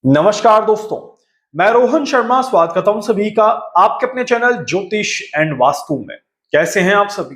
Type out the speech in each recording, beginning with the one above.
नमस्कार दोस्तों, मैं रोहन शर्मा स्वागत करता हूं सभी का आपके अपने चैनल ज्योतिष एंड वास्तु में। कैसे हैं आप सभी?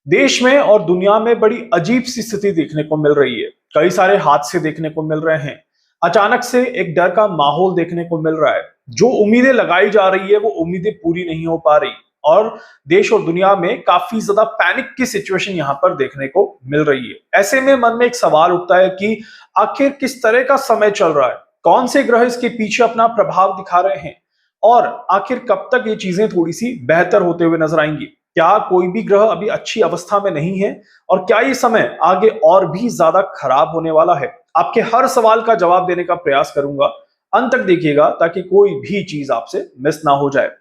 देश में और दुनिया में बड़ी अजीब सी स्थिति देखने को मिल रही है। कई सारे हादसे देखने को मिल रहे हैं। अचानक से एक डर का माहौल देखने को मिल रहा है। जो उम्मीदें लगाई जा रही है वो उम्मीदें पूरी नहीं हो पा रही और देश और दुनिया में काफी ज्यादा पैनिक की सिचुएशन यहाँ पर देखने को मिल रही है। ऐसे में मन में एक सवाल उठता है कि आखिर किस तरह का समय चल रहा है, कौन से ग्रह इसके पीछे अपना प्रभाव दिखा रहे हैं और आखिर कब तक ये चीजें थोड़ी सी बेहतर होते हुए नजर आएंगी। क्या कोई भी ग्रह अभी अच्छी अवस्था में नहीं है और क्या ये समय आगे और भी ज्यादा खराब होने वाला है? आपके हर सवाल का जवाब देने का प्रयास करूंगा। अंत तक देखिएगा ताकि कोई भी चीज आपसे मिस ना हो जाए।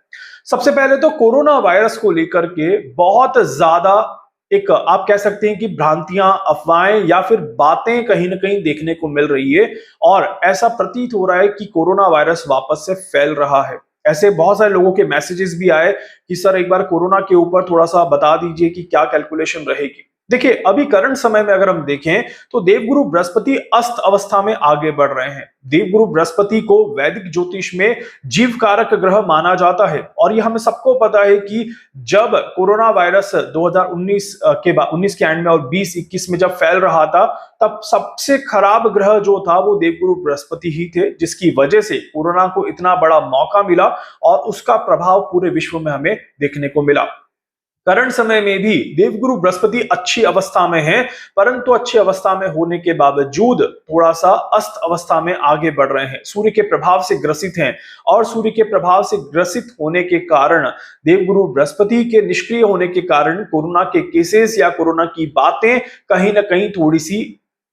सबसे पहले तो कोरोना वायरस को लेकर के बहुत ज्यादा एक आप कह सकते हैं कि भ्रांतियां, अफवाहें या फिर बातें कहीं ना कहीं देखने को मिल रही है और ऐसा प्रतीत हो रहा है कि कोरोना वायरस वापस से फैल रहा है। ऐसे बहुत सारे लोगों के मैसेजेस भी आए कि सर एक बार कोरोना के ऊपर थोड़ा सा बता दीजिए कि क्या कैलकुलेशन रहेगी। देखिए, अभी करंट समय में अगर हम देखें तो देवगुरु बृहस्पति अस्त अवस्था में आगे बढ़ रहे हैं। देवगुरु बृहस्पति को वैदिक ज्योतिष में जीव कारक ग्रह माना जाता है और ये हमें सबको पता है कि जब कोरोना वायरस 2019 के बाद 19 के एंड में और 20-21 में जब फैल रहा था, तब सबसे खराब ग्रह जो था वो देवगुरु बृहस्पति ही थे, जिसकी वजह से कोरोना को इतना बड़ा मौका मिला और उसका प्रभाव पूरे विश्व में हमें देखने को मिला। करंट समय में भी देवगुरु बृहस्पति अच्छी अवस्था में है, परंतु अच्छी अवस्था में होने के बावजूद थोड़ा सा अस्त अवस्था में आगे बढ़ रहे हैं। सूर्य के प्रभाव से ग्रसित हैं और सूर्य के प्रभाव से ग्रसित होने के कारण, देवगुरु बृहस्पति के निष्क्रिय होने के कारण कोरोना के केसेस या कोरोना की बातें कहीं ना कहीं थोड़ी सी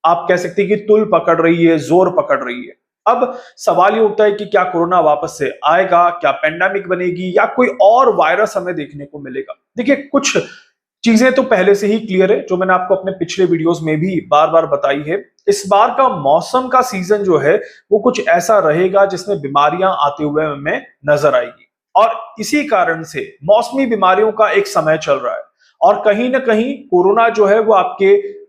आप कह सकते हैं कि तुल पकड़ रही है, जोर पकड़ रही है। अब सवाल ये उठता है कि क्या कोरोना वापस से आएगा, क्या पेंडेमिक बनेगी या कोई और वायरस हमें देखने को मिलेगा। देखिए, कुछ चीजें तो पहले से ही क्लियर है, जो मैंने आपको अपने पिछले वीडियोस में भी बार बार बताई है। इस बार का मौसम का सीजन जो है वो कुछ ऐसा रहेगा जिसमें बीमारियां आते हुए हमें नजर आएगी और इसी कारण से मौसमी बीमारियों का एक समय चल रहा है और कहीं ना कहीं कोरोना जो है वो आपके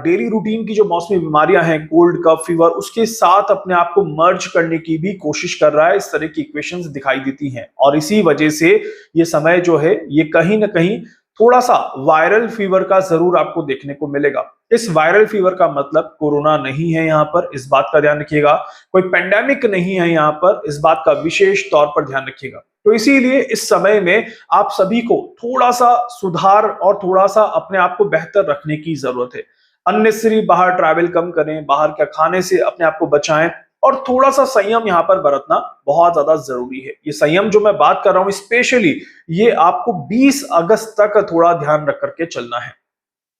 डेली रूटीन की जो मौसमी बीमारियां हैं, कोल्ड, कफ, फीवर, उसके साथ अपने आप को मर्ज करने की भी कोशिश कर रहा है। इस तरह की इक्वेशंस दिखाई देती हैं और इसी वजह से ये समय जो है ये कहीं ना कहीं थोड़ा सा वायरल फीवर का जरूर आपको देखने को मिलेगा। इस वायरल फीवर का मतलब कोरोना नहीं है, यहाँ पर इस बात का ध्यान रखिएगा। कोई पेंडेमिक नहीं है यहाँ पर, इस बात का विशेष तौर पर ध्यान रखिएगा। तो इसीलिए इस समय में आप सभी को थोड़ा सा सुधार और थोड़ा सा अपने आप को बेहतर रखने की जरूरत है। अननेसेसरी बाहर ट्रैवल कम करें, बाहर का खाने से अपने आप को बचाएं और थोड़ा सा संयम यहाँ पर बरतना बहुत ज्यादा जरूरी है। ये संयम जो मैं बात कर रहा हूं स्पेशली, ये आपको 20 अगस्त तक थोड़ा ध्यान रख करके चलना है।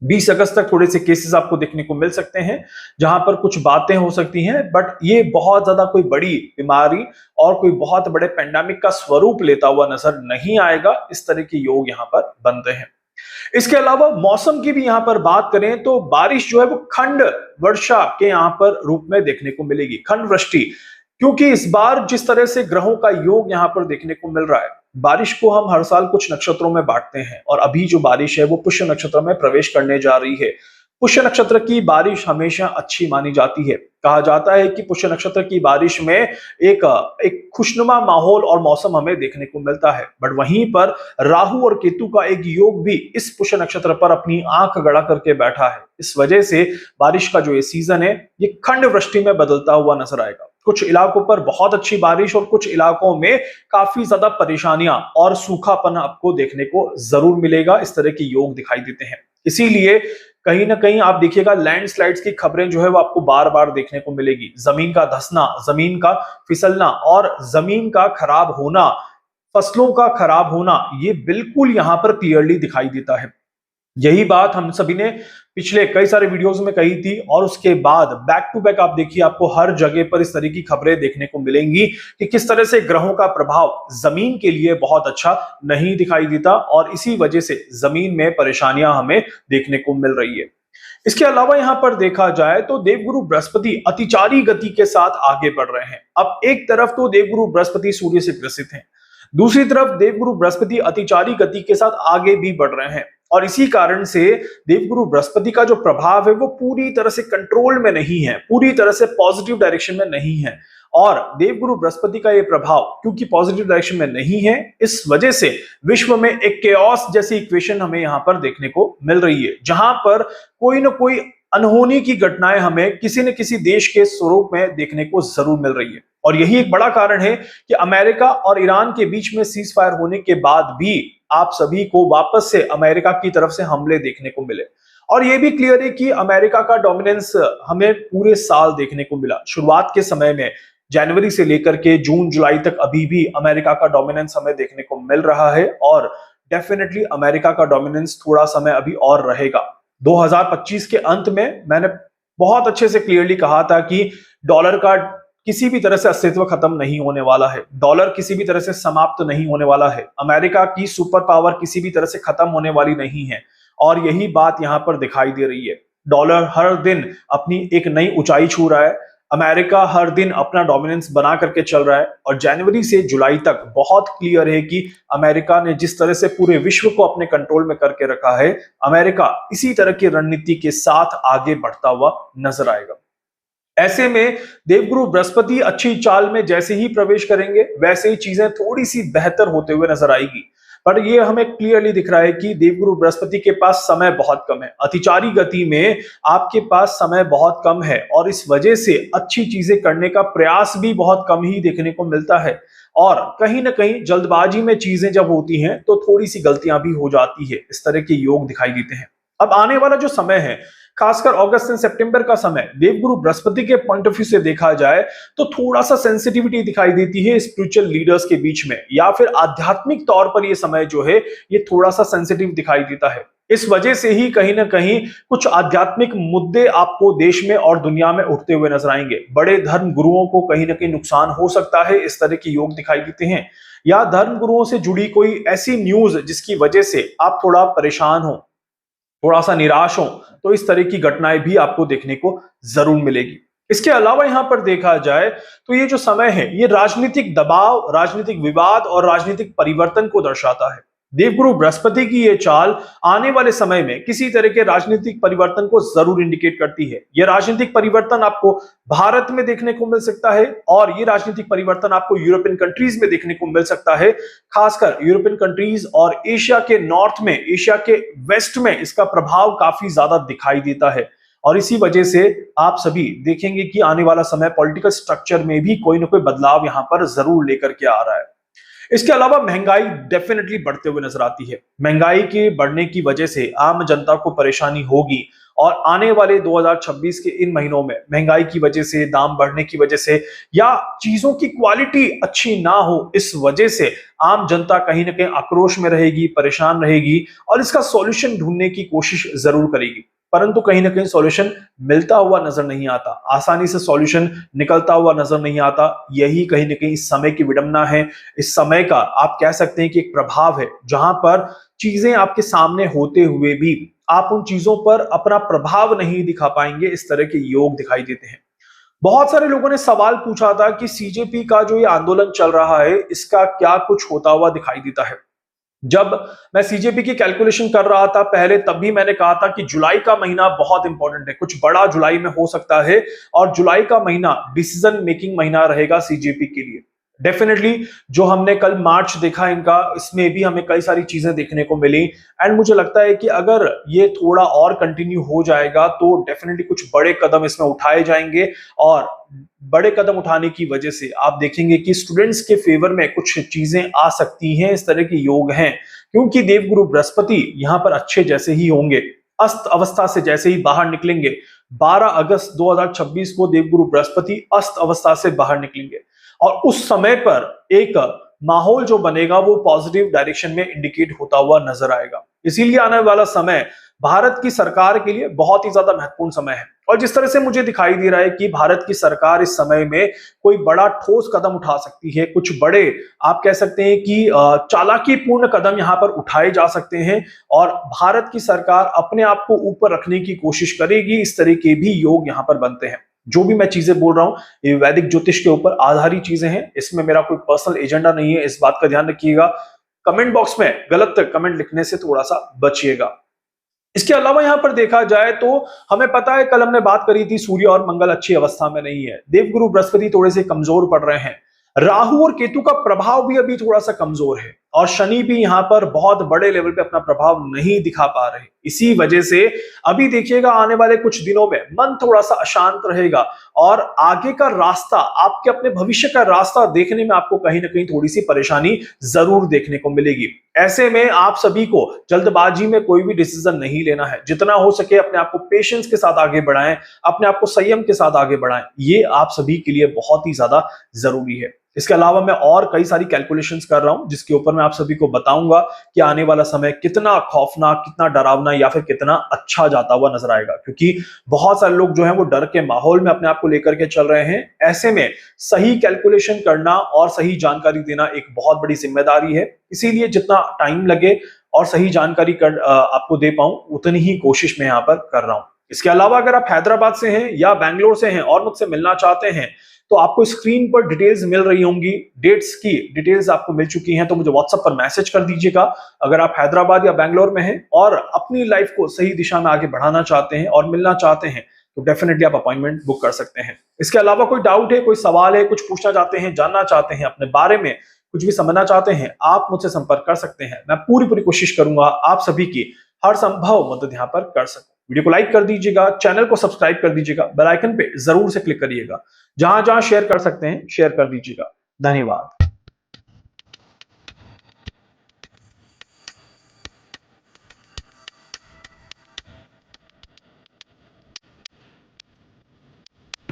20 अगस्त तक थोड़े से केसेस आपको देखने को मिल सकते हैं जहां पर कुछ बातें हो सकती हैं, बट ये बहुत ज्यादा कोई बड़ी बीमारी और कोई बहुत बड़े पेंडेमिक का स्वरूप लेता हुआ नजर नहीं आएगा। इस तरह के योग यहाँ पर बनते हैं। इसके अलावा मौसम की भी यहां पर बात करें तो बारिश जो है वो खंड वर्षा के यहां पर रूप में देखने को मिलेगी, खंड वृष्टि। क्योंकि इस बार जिस तरह से ग्रहों का योग यहां पर देखने को मिल रहा है, बारिश को हम हर साल कुछ नक्षत्रों में बांटते हैं और अभी जो बारिश है वो पुष्य नक्षत्र में प्रवेश करने जा रही है। पुष्य नक्षत्र की बारिश हमेशा अच्छी मानी जाती है। कहा जाता है कि पुष्य नक्षत्र की बारिश में एक खुशनुमा माहौल और मौसम हमें देखने को मिलता है। बट वहीं पर राहु और केतु का एक योग भी इस पुष्य नक्षत्र पर अपनी आंख गड़ा करके बैठा है। इस वजह से बारिश का जो ये सीजन है ये खंड वृष्टि में बदलता हुआ नजर आएगा। कुछ इलाकों पर बहुत अच्छी बारिश और कुछ इलाकों में काफी ज्यादा परेशानियां और सूखापन आपको देखने को जरूर मिलेगा। इस तरह के योग दिखाई देते हैं। इसीलिए कहीं ना कहीं आप देखिएगा लैंडस्लाइड्स की खबरें जो है वो आपको बार बार देखने को मिलेगी। जमीन का धंसना, जमीन का फिसलना और जमीन का खराब होना, फसलों का खराब होना, ये बिल्कुल यहां पर क्लियरली दिखाई देता है। यही बात हम सभी ने पिछले कई सारे वीडियोस में कही थी और उसके बाद बैक टू बैक आप देखिए आपको हर जगह पर इस तरह की खबरें देखने को मिलेंगी कि किस तरह से ग्रहों का प्रभाव जमीन के लिए बहुत अच्छा नहीं दिखाई देता और इसी वजह से जमीन में परेशानियां हमें देखने को मिल रही है। इसके अलावा यहां पर देखा जाए तो देवगुरु बृहस्पति अतिचारी गति के साथ आगे बढ़ रहे हैं। अब एक तरफ तो देवगुरु बृहस्पति सूर्य से ग्रसित हैं, दूसरी तरफ देवगुरु बृहस्पति अतिचारी गति के साथ आगे भी बढ़ रहे हैं और इसी कारण से देवगुरु बृहस्पति का जो प्रभाव है वो पूरी तरह से कंट्रोल में नहीं है, पूरी तरह से पॉजिटिव डायरेक्शन में नहीं है। और देवगुरु बृहस्पति का ये प्रभाव क्योंकि पॉजिटिव डायरेक्शन में नहीं है, इस वजह से विश्व में एक केओस जैसी इक्वेशन हमें यहां पर देखने को मिल रही है, जहां पर कोई ना कोई अनहोनी की घटनाएं हमें किसी न किसी देश के स्वरूप में देखने को जरूर मिल रही है। और यही एक बड़ा कारण है कि अमेरिका और ईरान के बीच में सीज फायर होने के बाद भी आप सभी को वापस से अमेरिका की तरफ से हमले देखने को मिले। और यह भी क्लियर है कि अमेरिका का डोमिनेंस हमें पूरे साल देखने को मिला। शुरुआत के समय में जनवरी से लेकर के जून जुलाई तक अभी भी अमेरिका का डोमिनेंस हमें देखने को मिल रहा है, और डेफिनेटली अमेरिका का डोमिनेंस थोड़ा समय अभी और रहेगा। 2025 के अंत में मैंने बहुत अच्छे से क्लियरली कहा था कि डॉलर का किसी भी तरह से अस्तित्व खत्म नहीं होने वाला है, डॉलर किसी भी तरह से समाप्त नहीं होने वाला है, अमेरिका की सुपर पावर किसी भी तरह से खत्म होने वाली नहीं है। और यही बात यहां पर दिखाई दे रही है। डॉलर हर दिन अपनी एक नई ऊंचाई छू रहा है, अमेरिका हर दिन अपना डोमिनेंस बना करके चल रहा है, और जनवरी से जुलाई तक बहुत क्लियर है कि अमेरिका ने जिस तरह से पूरे विश्व को अपने कंट्रोल में करके रखा है, अमेरिका इसी तरह की रणनीति के साथ आगे बढ़ता हुआ नजर आएगा। ऐसे में देवगुरु बृहस्पति अच्छी चाल में जैसे ही प्रवेश करेंगे वैसे ही चीजें थोड़ी सी बेहतर होते हुए नजर आएगी। पर ये हमें क्लियरली दिख रहा है कि देवगुरु बृहस्पति के पास समय बहुत कम है, अतिचारी गति में आपके पास समय बहुत कम है, और इस वजह से अच्छी चीजें करने का प्रयास भी बहुत कम ही देखने को मिलता है। और कहीं ना कहीं जल्दबाजी में चीजें जब होती हैं तो थोड़ी सी गलतियां भी हो जाती है। इस तरह के योग दिखाई देते हैं। अब आने वाला जो समय है, खासकर अगस्त से सितंबर का समय, देवगुरु बृहस्पति के पॉइंट ऑफ व्यू से देखा जाए तो थोड़ा सा सेंसिटिविटी दिखाई देती है स्पिरिचुअल लीडर्स के बीच में, या फिर आध्यात्मिक तौर पर ये समय जो है ये थोड़ा सा सेंसिटिव दिखाई देता है। इस वजह से ही कहीं ना कहीं कुछ आध्यात्मिक मुद्दे आपको देश में और दुनिया में उठते हुए नजर आएंगे। बड़े धर्म गुरुओं को कहीं ना कहीं नुकसान हो सकता है, इस तरह के योग दिखाई देते हैं। या धर्म गुरुओं से जुड़ी कोई ऐसी न्यूज जिसकी वजह से आप थोड़ा परेशान हो, थोड़ा सा निराश हो, तो इस तरह की घटनाएं भी आपको देखने को जरूर मिलेगी। इसके अलावा यहां पर देखा जाए तो ये जो समय है ये राजनीतिक दबाव, राजनीतिक विवाद और राजनीतिक परिवर्तन को दर्शाता है। देवगुरु बृहस्पति की ये चाल आने वाले समय में किसी तरह के राजनीतिक परिवर्तन को जरूर इंडिकेट करती है। यह राजनीतिक परिवर्तन आपको भारत में देखने को मिल सकता है, और ये राजनीतिक परिवर्तन आपको यूरोपियन कंट्रीज में देखने को मिल सकता है। खासकर यूरोपियन कंट्रीज और एशिया के नॉर्थ में, एशिया के वेस्ट में इसका प्रभाव काफी ज्यादा दिखाई देता है। और इसी वजह से आप सभी देखेंगे कि आने वाला समय पॉलिटिकल स्ट्रक्चर में भी कोई ना कोई बदलाव यहां पर जरूर लेकर के आ रहा है। इसके अलावा महंगाई डेफिनेटली बढ़ते हुए नजर आती है। महंगाई के बढ़ने की वजह से आम जनता को परेशानी होगी, और आने वाले 2026 के इन महीनों में महंगाई की वजह से, दाम बढ़ने की वजह से, या चीजों की क्वालिटी अच्छी ना हो, इस वजह से आम जनता कहीं ना कहीं आक्रोश में रहेगी, परेशान रहेगी, और इसका सॉल्यूशन ढूंढने की कोशिश जरूर करेगी। परंतु कहीं ना कहीं सॉल्यूशन मिलता हुआ नजर नहीं आता, आसानी से सॉल्यूशन निकलता हुआ नजर नहीं आता। यही कहीं ना कहीं इस समय की विडंबना है। इस समय का आप कह सकते हैं कि एक प्रभाव है, जहां पर चीजें आपके सामने होते हुए भी आप उन चीजों पर अपना प्रभाव नहीं दिखा पाएंगे। इस तरह के योग दिखाई देते हैं। बहुत सारे लोगों ने सवाल पूछा था कि सीजेपी का जो ये आंदोलन चल रहा है इसका क्या कुछ होता हुआ दिखाई देता है। जब मैं सीजेपी की कैलकुलेशन कर रहा था पहले, तब भी मैंने कहा था कि जुलाई का महीना बहुत इंपॉर्टेंट है, कुछ बड़ा जुलाई में हो सकता है, और जुलाई का महीना डिसीजन मेकिंग महीना रहेगा सीजेपी के लिए। डेफिनेटली जो हमने कल मार्च देखा इनका, इसमें भी हमें कई सारी चीजें देखने को मिली, एंड मुझे लगता है कि अगर ये थोड़ा और कंटिन्यू हो जाएगा तो डेफिनेटली कुछ बड़े कदम इसमें उठाए जाएंगे। और बड़े कदम उठाने की वजह से आप देखेंगे कि स्टूडेंट्स के फेवर में कुछ चीजें आ सकती हैं। इस तरह के योग हैं, क्योंकि देवगुरु बृहस्पति यहां पर अच्छे जैसे ही होंगे, अस्त अवस्था से जैसे ही बाहर निकलेंगे। 12 अगस्त 2026 को देवगुरु बृहस्पति अस्त अवस्था से बाहर निकलेंगे, और उस समय पर एक माहौल जो बनेगा वो पॉजिटिव डायरेक्शन में इंडिकेट होता हुआ नजर आएगा। इसीलिए आने वाला समय भारत की सरकार के लिए बहुत ही ज्यादा महत्वपूर्ण समय है। और जिस तरह से मुझे दिखाई दे रहा है कि भारत की सरकार इस समय में कोई बड़ा ठोस कदम उठा सकती है, कुछ बड़े आप कह सकते हैं कि चालाकीपूर्ण कदम यहां पर उठाए जा सकते हैं, और भारत की सरकार अपने आप को ऊपर रखने की कोशिश करेगी। इस तरह के भी योग यहां पर बनते हैं। जो भी मैं चीजें बोल रहा हूं ये वैदिक ज्योतिष के ऊपर आधारित चीजें हैं, इसमें मेरा कोई पर्सनल एजेंडा नहीं है, इस बात का ध्यान रखिएगा। कमेंट बॉक्स में गलत कमेंट लिखने से थोड़ा सा बचिएगा। इसके अलावा यहां पर देखा जाए तो हमें पता है, कल हमने बात करी थी, सूर्य और मंगल अच्छी अवस्था में नहीं है, देवगुरु बृहस्पति थोड़े से कमजोर पड़ रहे हैं, राहु और केतु का प्रभाव भी अभी थोड़ा सा कमजोर है, और शनि भी यहां पर बहुत बड़े लेवल पे अपना प्रभाव नहीं दिखा पा रहे। इसी वजह से अभी देखिएगा आने वाले कुछ दिनों में मन थोड़ा सा अशांत रहेगा, और आगे का रास्ता, आपके अपने भविष्य का रास्ता देखने में आपको कहीं ना कहीं थोड़ी सी परेशानी जरूर देखने को मिलेगी। ऐसे में आप सभी को जल्दबाजी में कोई भी डिसीजन नहीं लेना है, जितना हो सके अपने आप को पेशेंस के साथ आगे बढ़ाएं, अपने आप को संयम के साथ आगे बढ़ाएं, ये आप सभी के लिए बहुत ही ज्यादा जरूरी है। इसके अलावा मैं और कई सारी कैलकुलेशंस कर रहा हूं, जिसके ऊपर मैं आप सभी को बताऊंगा कि आने वाला समय कितना खौफनाक, कितना डरावना या फिर कितना अच्छा जाता हुआ नजर आएगा, क्योंकि बहुत सारे लोग जो हैं वो डर के माहौल में अपने आप को लेकर के चल रहे हैं। ऐसे में सही कैलकुलेशन करना और सही जानकारी देना एक बहुत बड़ी जिम्मेदारी है, इसीलिए जितना टाइम लगे और सही जानकारी आपको दे पाऊं, उतनी ही कोशिश मैं यहाँ पर कर रहा हूं। इसके अलावा अगर आप हैदराबाद से हैं या बैंगलोर से हैं और मुझसे मिलना चाहते हैं, तो आपको स्क्रीन पर डिटेल्स मिल रही होंगी, डेट्स की डिटेल्स आपको मिल चुकी हैं, तो मुझे व्हाट्सएप पर मैसेज कर दीजिएगा अगर आप हैदराबाद या बैंगलोर में हैं और अपनी लाइफ को सही दिशा में आगे बढ़ाना चाहते हैं और मिलना चाहते हैं, तो डेफिनेटली आप अपॉइंटमेंट बुक कर सकते हैं। इसके अलावा कोई डाउट है, कोई सवाल है, कुछ पूछना चाहते हैं, जानना चाहते हैं अपने बारे में, कुछ भी समझना चाहते हैं, आप मुझसे संपर्क कर सकते हैं। मैं पूरी पूरी कोशिश करूंगा आप सभी की हर संभव मदद यहाँ पर कर सकूं। वीडियो को लाइक कर दीजिएगा, चैनल को सब्सक्राइब कर दीजिएगा, बेल आइकन पे जरूर से क्लिक करिएगा, जहां जहां शेयर कर सकते हैं शेयर कर दीजिएगा। धन्यवाद।